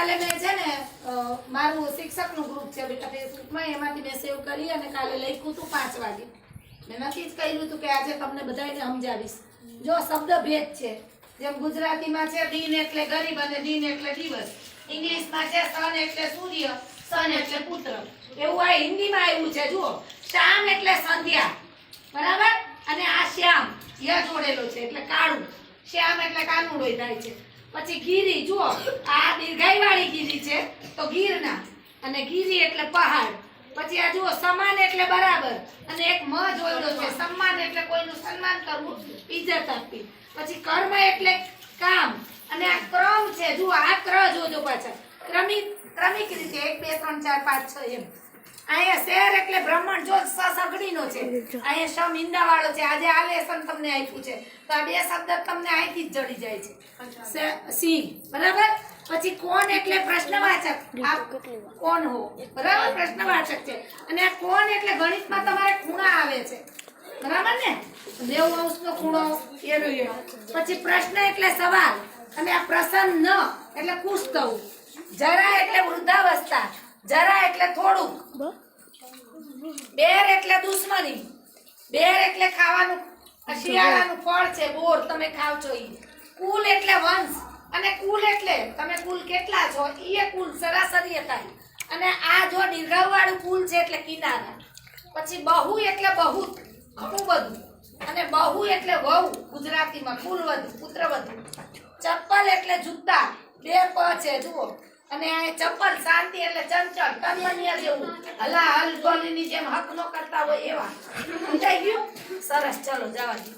કાલે મેં છે ને મારું શિક્ષકનું ગ્રુપ છે બેટા ફેસબુકમાં, એમાંથી મેં સેવ કરી અને કાલે લખ્યું હતું 5 વાગે. મેં નક્કી જ કર્યું હતું કે આજે તમને બધાને સમજાવીશ. જો શબ્દ ભેદ છે, જેમ ગુજરાતીમાં છે દિન એટલે ગરીબ અને દિન એટલે દિવસ, ઇંગ્લિશમાં છે સન એટલે સૂર્ય, સન એટલે પુત્ર, એવું આ હિન્દીમાં આવ્યું છે. જુઓ, શ્યામ એટલે સંધ્યા, બરાબર, અને આ શ્યામ ય જોડેલો છે એટલે કાળું, શ્યામ એટલે કાનુડો થાય છે. પછી ગીરી, જુઓ આ દીર્ઘાઈ વાળી ગીરી છે તો ગીરના, અને ગીરી એટલે પહાડ. પછી આ જુઓ સમાન એટલે બરાબર, અને એક મ જોડેલો છે સન્માન એટલે કોઈનું સન્માન કરવું, ઇજ્જત આપવી. પછી કર્મ એટલે કામ, અને આ ક્રમ છે, જુઓ આ ક્ર જોજો પાછળ, ક્રમિક રીતે 1 2 3 4 5 6 એમ. અહીંયા શેર એટલે બ્રાહ્મણ, જો સગડીનો છે, અહીંયા શમ ઈંડા વાળો છે. આજે આ લેસન તમને આપ્યું છે તો આ બે શબ્દ તમને અહીંથી જ જડી જાય છે, સી, બરાબર. પછી કોણ એટલે પ્રશ્નવાચક, આપ કોણ હો, બરાબર, પ્રશ્નવાચક છે. અને આ કોણ એટલે ગણિતમાં તમારે ખૂણા આવે છે, બરાબર ને, 90 અંશનો ખૂણો એનો. પછી પ્રશ્ન એટલે સવાલ, અને આ પ્રસન્ન એટલે ખુશ થવું. જરા એટલે વૃદ્ધાવસ્થા, જરા એટલે થોડુંક. બેર એટલે દુશ્મની, બેર એટલે ખાવાનું, શિયાળાનું ફળ છે બોર, તમે ખાવ છો ઈ. કુલ એટલે વંશ, અને કુલ એટલે તમે કુલ કેટલા છો ઈ કુલ સરાસરી થાય. અને આ જો દીર્ઘાવાળું કુલ છે એટલે કિનારા. પછી બહુ એટલે બહુત, ઘણું બધું, અને બહુ એટલે વહુ ગુજરાતીમાં, કુલ વધુ, પુત્ર વધુ. ચપ્પલ એટલે જૂતા, 2 પ છે જુઓ, અને આ ચપ્પલ શાંતિ એટલે ચંચળ, કન્યા જેવું, હલા હલ ઢોલીની જેમ હક નો કરતા હોય એવા. સમજાઈ ગયું? સરસ, ચલો જવા દો.